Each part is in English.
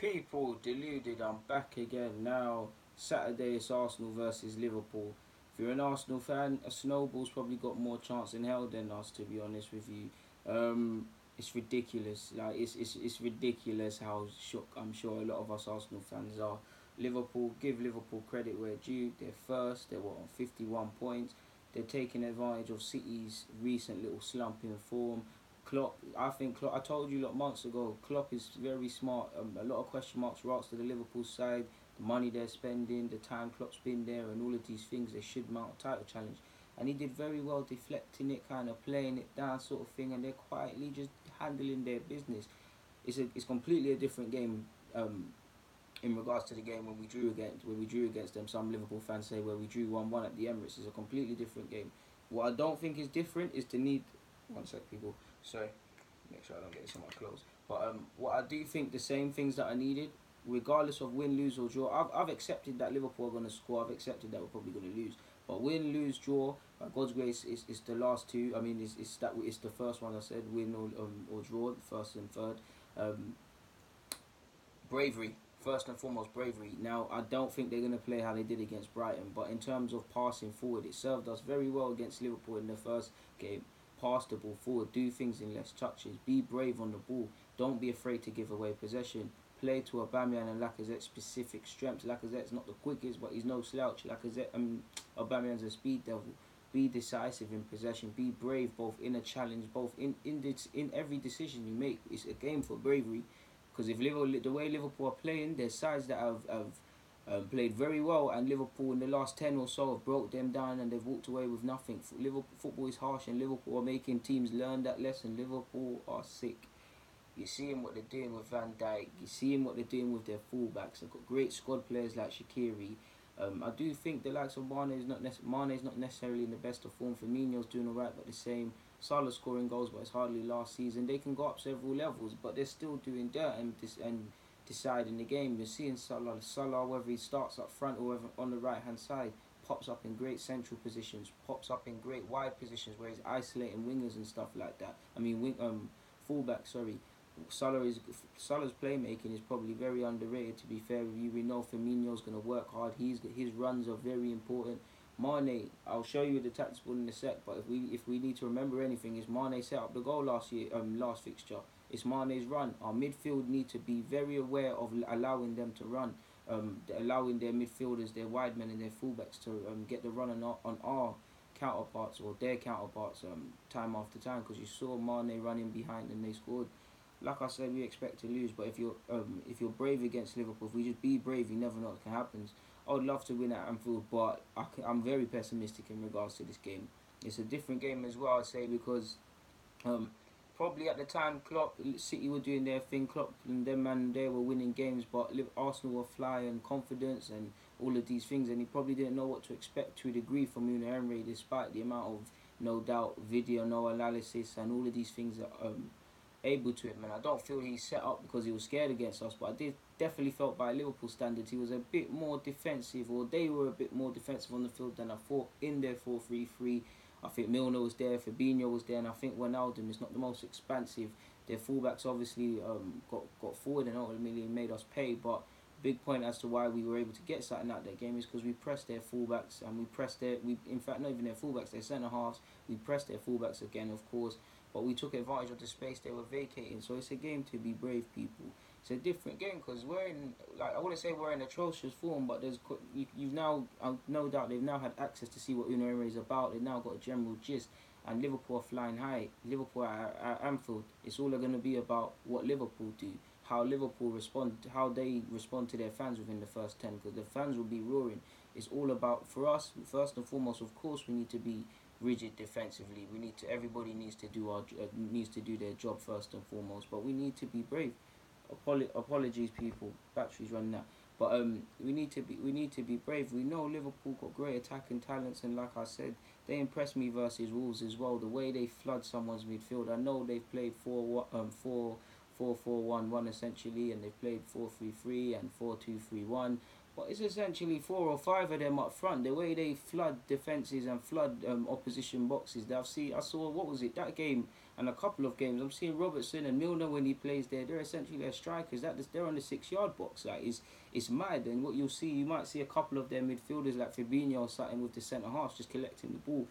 People deluded, I'm back again now. Saturday it's Arsenal versus Liverpool. If you're an Arsenal fan, a snowball's probably got more chance in hell than us, to be honest with you. It's ridiculous. Like it's ridiculous how shook I'm sure a lot of us Arsenal fans are. Liverpool, give Liverpool credit where due. They're first. They're on 51 points. They're taking advantage of City's recent little slump in form. Klopp, I think Klopp. I told you lot months ago. Klopp is very smart. A lot of question marks rocks to the Liverpool side. The money they're spending, the time Klopp's been there, and all of these things. They should mount a title challenge, and he did very well deflecting it, kind of playing it down, sort of thing. And they're quietly just handling their business. It's completely a different game. In regards to the game when we drew against them, some Liverpool fans say where we drew 1-1 at the Emirates is a completely different game. What I don't think is different is the need. One sec, people. Sorry, make sure I don't get this in my clothes. But what I do think the same things that I needed, regardless of win, lose or draw, I've accepted that Liverpool are going to score. I've accepted that we're probably going to lose. But win, lose, draw, by God's grace, is the last two. I mean, it's the first one I said, win or draw, the first and third. Um, Bravery, first and foremost, bravery. Now, I don't think they're going to play how they did against Brighton, but in terms of passing forward, it served us very well against Liverpool in the first game. Pass the ball forward, do things in less touches, be brave on the ball, don't be afraid to give away possession. Play to Aubameyang and Lacazette's specific strengths. Lacazette's not the quickest, but he's no slouch. Aubameyang's a speed devil. Be decisive in possession. Be brave, both in a challenge, both in every decision you make. It's a game for bravery. Because if Liverpool, the way Liverpool are playing, there's sides that have played very well, and Liverpool in the last 10 or so have broke them down and they've walked away with nothing. Liverpool football is harsh, and Liverpool are making teams learn that lesson. Liverpool are sick. You're seeing what they're doing with Van Dijk. You're seeing what they're doing with their fullbacks. They've got great squad players like Shaqiri. I do think the likes of Mane is not necessarily in the best of form. Firmino's doing alright, but the same. Salah scoring goals, but it's hardly last season. They can go up several levels, but they're still doing dirt and deciding the game. You're seeing Salah, whether he starts up front or whether on the right hand side, pops up in great central positions, pops up in great wide positions where he's isolating wingers and stuff like that. I mean, fullback. Sorry. Salah's playmaking is probably very underrated. To be fair with you, we know Firmino's going to work hard. His runs are very important. Mane, I'll show you the tactical in a sec. But if we need to remember anything, is Mane set up the goal last fixture. It's Mane's run. Our midfield need to be very aware of allowing them to run, allowing their midfielders, their wide men, and their fullbacks to get the run on our counterparts or their counterparts time after time. Because you saw Mane running behind and they scored. Like I said, we expect to lose, but if you're brave against Liverpool, if we just be brave, you never know what can happen. I would love to win at Anfield, but I'm very pessimistic in regards to this game. It's a different game as well, I'd say, because probably at the time City were doing their thing, Klopp and them man, they were winning games, but Arsenal were flying, confidence and all of these things, and he probably didn't know what to expect to a degree from Unai Emery, despite the amount of, no doubt, video, no analysis, and all of these things that able to him. And I don't feel he's set up because he was scared against us, but I did definitely felt by Liverpool standards he was a bit more defensive, or they were a bit more defensive on the field than I thought in their 4-3-3. I think Milner was there, Fabinho was there, and I think Wijnaldum is not the most expansive. Their fullbacks obviously got forward and ultimately made us pay, but big point as to why we were able to get something out of that game is because we pressed their fullbacks, and in fact not even their fullbacks, their centre halves. We pressed their fullbacks again, of course, but we took advantage of the space they were vacating. So it's a game to be brave, people. It's a different game because we're in, like, I wouldn't say we're in atrocious form, but you've now, no doubt they've now had access to see what Unai Emery is about. They've now got a general gist, and Liverpool are flying high. Liverpool at Anfield, it's all going to be about what Liverpool do, how Liverpool respond, how they respond to their fans within the first 10, because the fans will be roaring. It's all about, for us, first and foremost, of course, we need to be rigid defensively. Everybody needs to do their job first and foremost, but we need to be brave. Apologies, people. Battery's running out. But we need to be brave. We know Liverpool got great attacking talents, and like I said, they impressed me versus Wolves as well. The way they flood someone's midfield. I know they've played 4-4-1-1 essentially, and they've played 4-3-3 and 4-2-3-1. But it's essentially 4 or 5 of them up front. The way they flood defences and flood opposition boxes. I saw, what was it, that game? and a couple of games, I'm seeing Robertson and Milner when he plays there. They're essentially their strikers. They're on the 6 yard box. Like it's mad. And what you'll see, you might see a couple of their midfielders like Fabinho or something with the centre half just collecting the ball.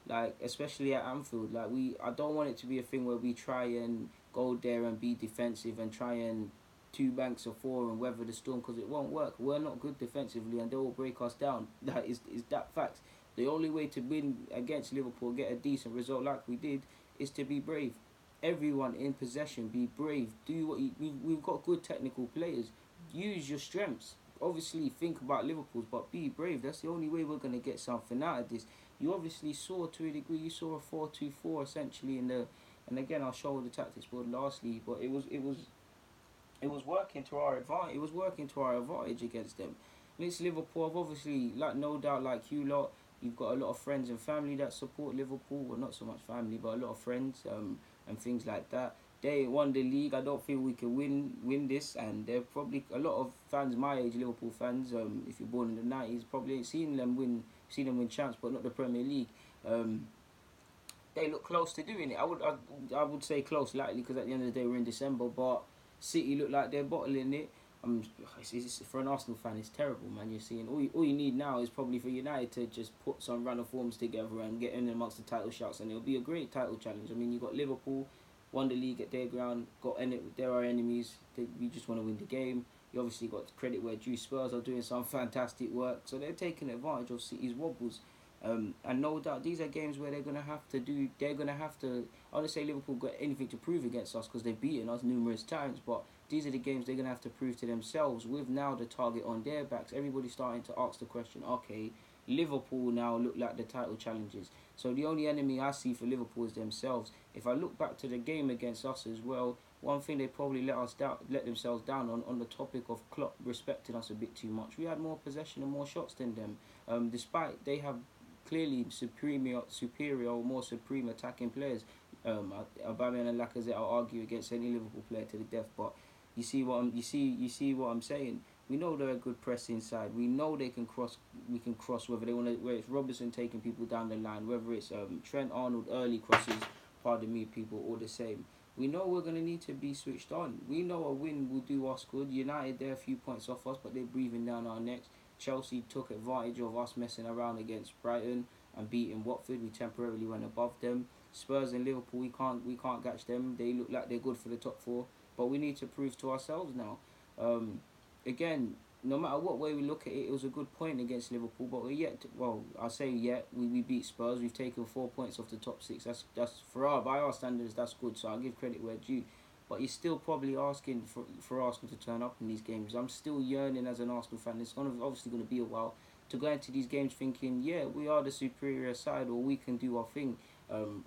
Like especially at Anfield, like I don't want it to be a thing where we try and go there and be defensive and try and two banks of four and weather the storm, because it won't work. We're not good defensively and they will break us down. That is that fact. The only way to win against Liverpool, get a decent result like we did, is to be brave. Everyone in possession, be brave. Do what we've got good technical players. Use your strengths. Obviously, think about Liverpool's, but be brave. That's the only way we're gonna get something out of this. You obviously saw, to a degree, you saw a 4-2-4 essentially in the, and again I'll show the tactics board lastly, but it was working to our advantage. It was working to our advantage against them. And it's Liverpool. I've obviously, like no doubt, like you lot, you've got a lot of friends and family that support Liverpool. Well, not so much family, but a lot of friends and things like that. They won the league. I don't feel we can win this, and they're probably a lot of fans my age, Liverpool fans. If you're born in the '90s, probably ain't seen them win champs, but not the Premier League. They look close to doing it. I would say close, likely, because at the end of the day we're in December. But City look like they're bottling it. For an Arsenal fan, it's terrible, man. You're seeing all you need now is probably for United to just put some random forms together and get in amongst the title shots, and it'll be a great title challenge. I mean, you got Liverpool won the league at their ground. There are enemies. We just want to win the game. You obviously got credit where due. Spurs are doing some fantastic work, so they're taking advantage of City's wobbles. And no doubt these are games where they're going to have to, I want to say Liverpool got anything to prove against us because they've beaten us numerous times, but these are the games they're going to have to prove to themselves with now the target on their backs. Everybody's starting to ask the question, okay, Liverpool now look like the title challengers. So the only enemy I see for Liverpool is themselves. If I look back to the game against us as well, one thing they probably let themselves down on the topic of Klopp respecting us a bit too much. We had more possession and more shots than them, despite they have clearly superior or more supreme attacking players. Aubameyang and Lacazette, I'll argue against any Liverpool player to the death, but you see what I'm saying. We know they're a good press inside. We know they can cross. We can cross whether it's Robertson taking people down the line, whether it's Trent Arnold early crosses. Pardon me, people, all the same. We know we're going to need to be switched on. We know a win will do us good. United, they're a few points off us, but they're breathing down our necks. Chelsea took advantage of us messing around against Brighton and beating Watford. We temporarily went above them. Spurs and Liverpool, we can't catch them. They look like they're good for the top four, but we need to prove to ourselves now. Again, no matter what way we look at it, it was a good point against Liverpool, but we beat Spurs. We've taken 4 points off the top six. That's by our standards, that's good. So I'll give credit where due. But you're still probably asking for Arsenal to turn up in these games. I'm still yearning as an Arsenal fan. It's obviously going to be a while to go into these games thinking, yeah, we are the superior side or we can do our thing.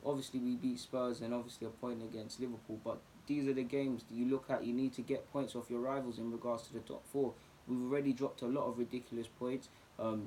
Obviously, we beat Spurs and obviously a point against Liverpool. But these are the games that you look at. You need to get points off your rivals in regards to the top four. We've already dropped a lot of ridiculous points.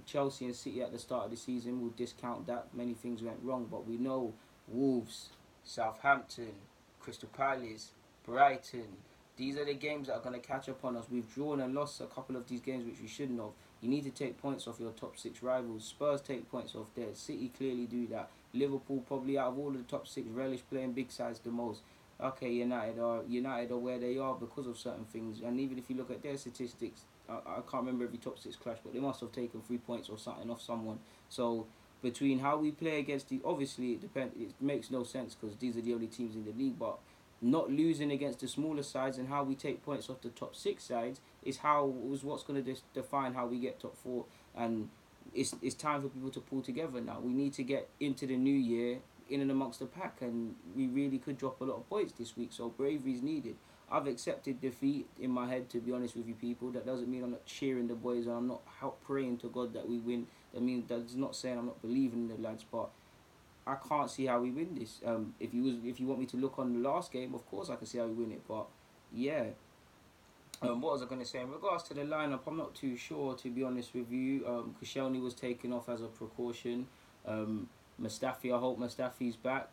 Chelsea and City at the start of the season will discount that. Many things went wrong, but we know Wolves, Southampton, Crystal Palace, Brighton. These are the games that are going to catch up on us. We've drawn and lost a couple of these games which we shouldn't have. You need to take points off your top six rivals. Spurs take points off theirs. City clearly do that. Liverpool probably out of all of the top six relish playing big sides the most. Okay, United are where they are because of certain things. And even if you look at their statistics, I can't remember every top six clash, but they must have taken 3 points or something off someone. So between how we play against obviously it makes no sense because these are the only teams in the league, but not losing against the smaller sides and how we take points off the top six sides is what's going to define how we get top four. And it's time for people to pull together now. We need to get into the new year in and amongst the pack, and we really could drop a lot of points this week, so bravery is needed. I've accepted defeat in my head, to be honest with you people. That doesn't mean I'm not cheering the boys and I'm not praying to God that we win. That's not saying I'm not believing in the lads, but I can't see how we win this. If you want me to look on the last game, of course I can see how we win it. But yeah, what was I going to say in regards to the lineup? I'm not too sure, to be honest with you. Koscielny was taken off as a precaution. Mustafi, I hope Mustafi's back.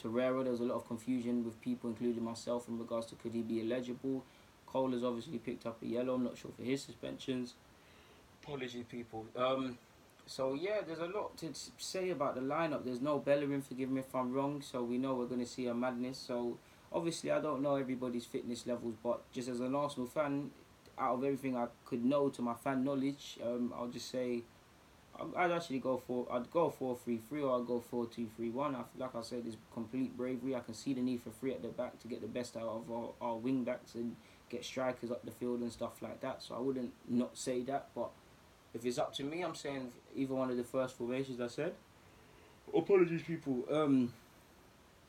Torreira, there was a lot of confusion with people, including myself, in regards to could he be eligible. Cole has obviously picked up a yellow. I'm not sure for his suspensions. Apologies, people. So yeah, there's a lot to say about the lineup. There's no Bellerin, forgive me if I'm wrong. So we know we're going to see a madness. So obviously, I don't know everybody's fitness levels, but just as an Arsenal fan, out of everything I could know to my fan knowledge, I'll just say I'd actually go for I'd go 4-3-3 or I'd go 4-2-3-1. Like I said, it's complete bravery. I can see the need for three at the back to get the best out of our wing backs and get strikers up the field and stuff like that. So I wouldn't not say that, but if it's up to me, I'm saying either one of the first formations I said. Apologies, people.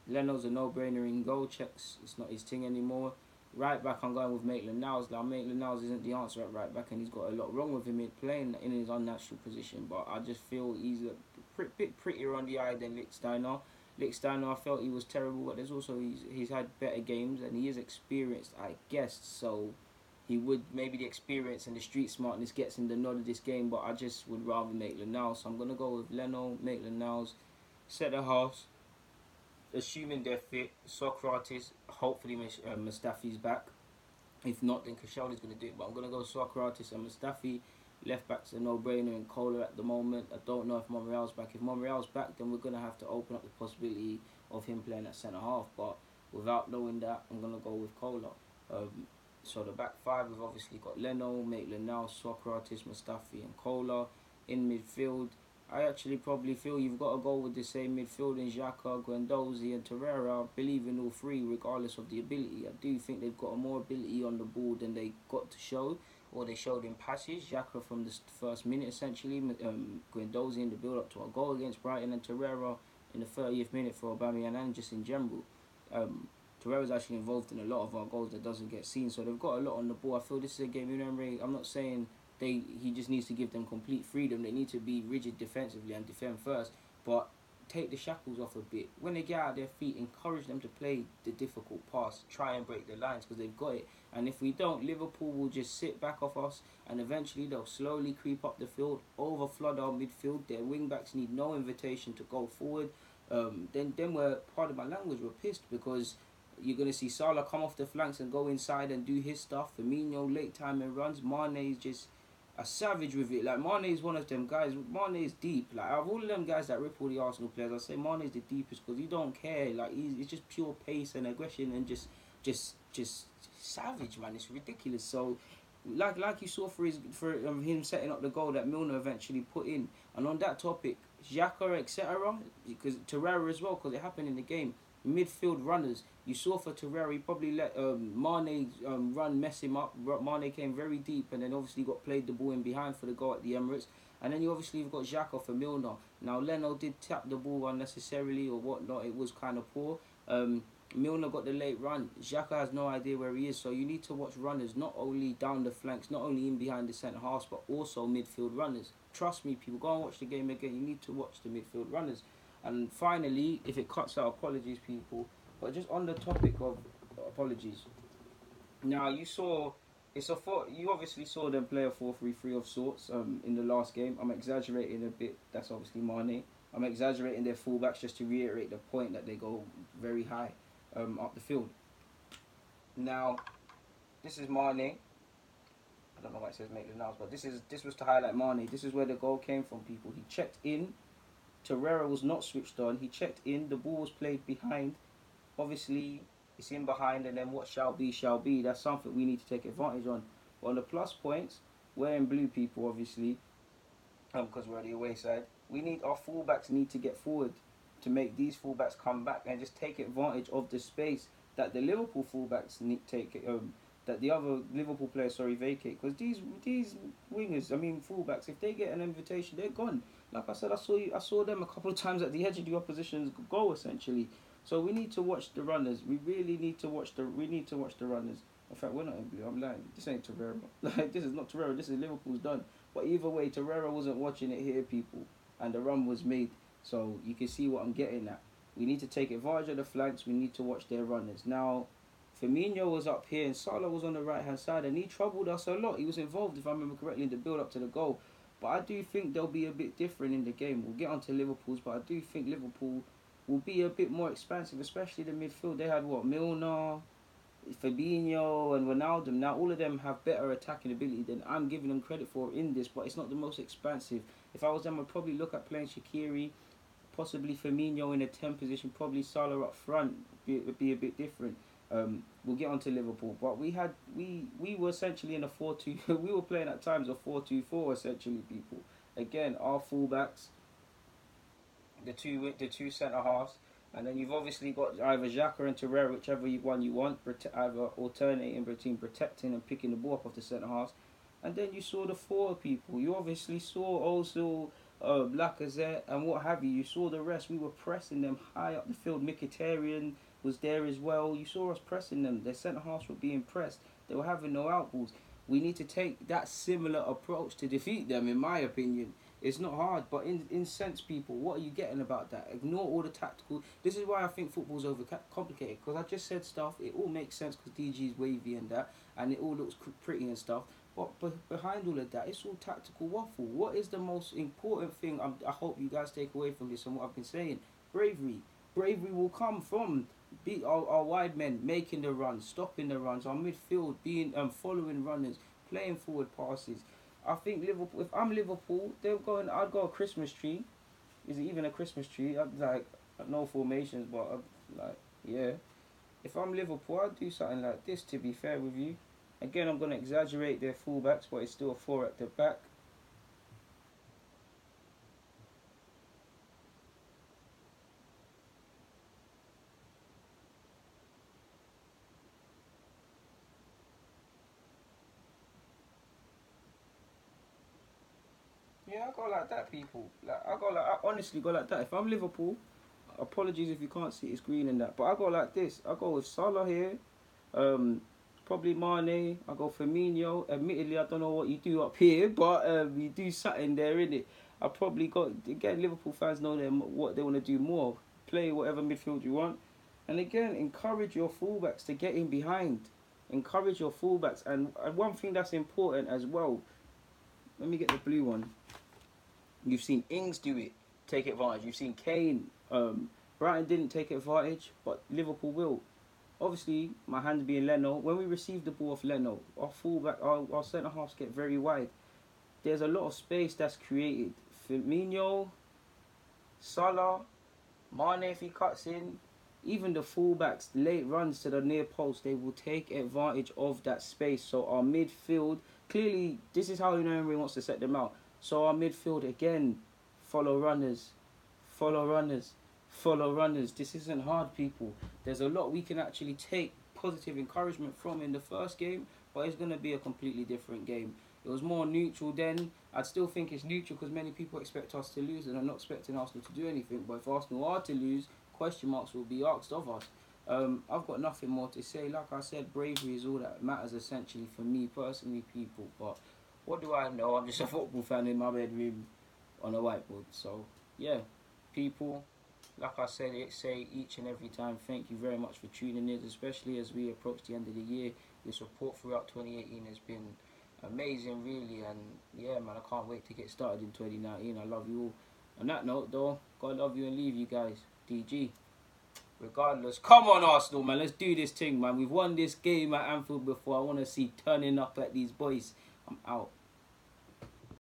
Leno's a no-brainer in goal. Checks, it's not his thing anymore. Right back, I'm going with Maitland-Niles. Now, Maitland-Niles isn't the answer at right back, and he's got a lot wrong with him in playing in his unnatural position. But I just feel he's a bit prettier on the eye than Lichtsteiner. Lichtsteiner, I felt he was terrible, but there's also he's had better games, and he is experienced, I guess. So he would maybe the experience and the street smartness gets him the nod of this game. But I just would rather Maitland-Niles. So I'm gonna go with Leno, Maitland-Niles, centre halves. Assuming they're fit, Socrates, hopefully Mustafi's back. If not, then Koscielny's going to do it. But I'm going to go Socrates and Mustafi. Left back's a no-brainer in Kohler at the moment. I don't know if Monreal's back. If Monreal's back, then we're going to have to open up the possibility of him playing at centre-half. But without knowing that, I'm going to go with Kohler. So the back five, we've obviously got Leno, Maitland-Niles, Socrates, Mustafi and Kohler. In midfield, I actually probably feel you've got to go with the same midfield in Xhaka, Guendouzi and Torreira. I believe in all three regardless of the ability. I do think they've got more ability on the ball than they got to show or they showed in passes. Xhaka from the first minute essentially, Guendouzi in the build-up to a goal against Brighton and Torreira in the 30th minute for Aubameyang and just in general. Torreira's actually involved in a lot of our goals that doesn't get seen, so they've got a lot on the ball. I feel this is a game, I'm not saying he just needs to give them complete freedom. They need to be rigid defensively and defend first, but take the shackles off a bit. When they get out their feet, encourage them to play the difficult pass, try and break the lines because they've got it. And if we don't, Liverpool will just sit back off us and eventually they'll slowly creep up the field, over flood our midfield. Their wing backs need no invitation to go forward. Then we're, pardon my language, we're pissed because you're going to see Salah come off the flanks and go inside and do his stuff. Firmino late time and runs. Mane is just a savage with it. Like, Mane is one of them guys. Mane is deep. Like, out of all of them guys that rip all the Arsenal players, I say Mane is the deepest because he don't care. Like, it's just pure pace and aggression and just savage, man. It's ridiculous. So, like you saw for him setting up the goal that Milner eventually put in. And on that topic, Xhaka, etc., because Torreira as well, because it happened in the game. Midfield runners. You saw for Torreira, he probably let Mane run, mess him up. Mane came very deep and then obviously got played the ball in behind for the goal at the Emirates. And then you obviously have got Xhaka for Milner. Now, Leno did tap the ball unnecessarily or whatnot. It was kind of poor. Milner got the late run. Xhaka has no idea where he is. So you need to watch runners, not only down the flanks, not only in behind the centre halves, but also midfield runners. Trust me, people, go and watch the game again. You need to watch the midfield runners. And finally, if it cuts out, apologies, people. But just on the topic of apologies. Now, you obviously saw them play a 4-3-3 of sorts in the last game. I'm exaggerating a bit. That's obviously Mane. I'm exaggerating their fullbacks just to reiterate the point that they go very high up the field. Now, this is Mane. I don't know why it says Maitland-Niles, but this was to highlight Mane. This is where the goal came from, people. He checked in. Torreira was not switched on. He checked in. The ball was played behind. Obviously, it's in behind, and then what shall be, shall be. That's something we need to take advantage on. But on the plus points, we're in blue, people, obviously, because we're on the away side. Our fullbacks need to get forward to make these fullbacks come back and just take advantage of the space that the Liverpool fullbacks that the other Liverpool players, vacate. Because these wingers, fullbacks, if they get an invitation, they're gone. Like I said, I saw them a couple of times at the edge of the opposition's goal, essentially. So we need to watch the runners. We really need to watch the runners. In fact, we're not in blue. I'm lying. This ain't Torreira. Like, this is not Torreira. This is Liverpool's done. But either way, Torreira wasn't watching it here, people, and the run was made. So you can see what I'm getting at. We need to take advantage of the flanks. We need to watch their runners. Now, Firmino was up here and Salah was on the right-hand side, and he troubled us a lot. He was involved, if I remember correctly, in the build-up to the goal. But I do think they'll be a bit different in the game. We'll get onto Liverpool's, but I do think Liverpool will be a bit more expansive, especially the midfield. They had, Milner, Fabinho and Ronaldo, now all of them have better attacking ability than I'm giving them credit for in this, but it's not the most expansive. If I was them, I'd probably look at playing Shaqiri, possibly Firmino in a 10 position, probably Salah up front would be a bit different. We'll get on to Liverpool, but we were essentially in a 4-2. We were playing at times a 4-2-4 essentially. People, again, our fullbacks, the two centre halves, and then you've obviously got either Xhaka and Torreira, whichever one you want, either alternating between protecting and picking the ball up off the centre halves. And then you saw the forward people. You obviously saw also Lacazette and what have you. You saw the rest. We were pressing them high up the field. Mkhitaryan was there as well. You saw us pressing them. Their centre halves were being pressed. They were having no outballs. We need to take that similar approach to defeat them, in my opinion. It's not hard, but in sense, people, what are you getting about that? Ignore all the tactical. This is why I think football's overcomplicated, because I just said stuff. It all makes sense because DG is wavy and that, and it all looks pretty and stuff. But behind all of that, it's all tactical waffle. What is the most important thing I hope you guys take away from this and what I've been saying? Bravery. Bravery will come from our wide men making the runs, stopping the runs, our midfield being following runners, playing forward passes. I think Liverpool. If I'm Liverpool, I'd go a Christmas tree. Is it even a Christmas tree? I'd like no formations, but yeah. If I'm Liverpool, I'd do something like this. To be fair with you, again, I'm gonna exaggerate their fullbacks, but it's still a 4 at the back. Yeah, I go like that, people. I honestly go like that. If I'm Liverpool, apologies if you can't see it's green and that, but I go like this. I go with Salah here, um, probably Mane. I go Firmino. Admittedly, I don't know what you do up here, but you do something there, innit? I probably got again. Liverpool fans know them what they want to do more. Play whatever midfield you want, and again, encourage your fullbacks to get in behind. Encourage your fullbacks, and one thing that's important as well. Let me get the blue one. You've seen Ings do it, take advantage. You've seen Kane. Brighton didn't take advantage, but Liverpool will. Obviously, my hand being Leno. When we receive the ball off Leno, our fullback, our centre halves get very wide. There's a lot of space that's created. Firmino, Salah, Mane if he cuts in, even the fullbacks, late runs to the near post, they will take advantage of that space. So our midfield, clearly, this is how Emery wants to set them out. So our midfield, again, follow runners, follow runners, follow runners. This isn't hard, people. There's a lot we can actually take positive encouragement from in the first game, but it's going to be a completely different game. It was more neutral then. I'd still think it's neutral because many people expect us to lose and are not expecting Arsenal to do anything. But if Arsenal are to lose, question marks will be asked of us. I've got nothing more to say. Like I said, bravery is all that matters essentially for me personally, people. But what do I know? I'm just a football fan in my bedroom on a whiteboard. So, yeah, people, like I said, say each and every time, thank you very much for tuning in, especially as we approach the end of the year. Your support throughout 2018 has been amazing, really, and yeah, man, I can't wait to get started in 2019. I love you all. On that note, though, God love you and leave you guys. DG. Regardless, come on, Arsenal, man. Let's do this thing, man. We've won this game at Anfield before. I want to see turning up at these boys. I'm out.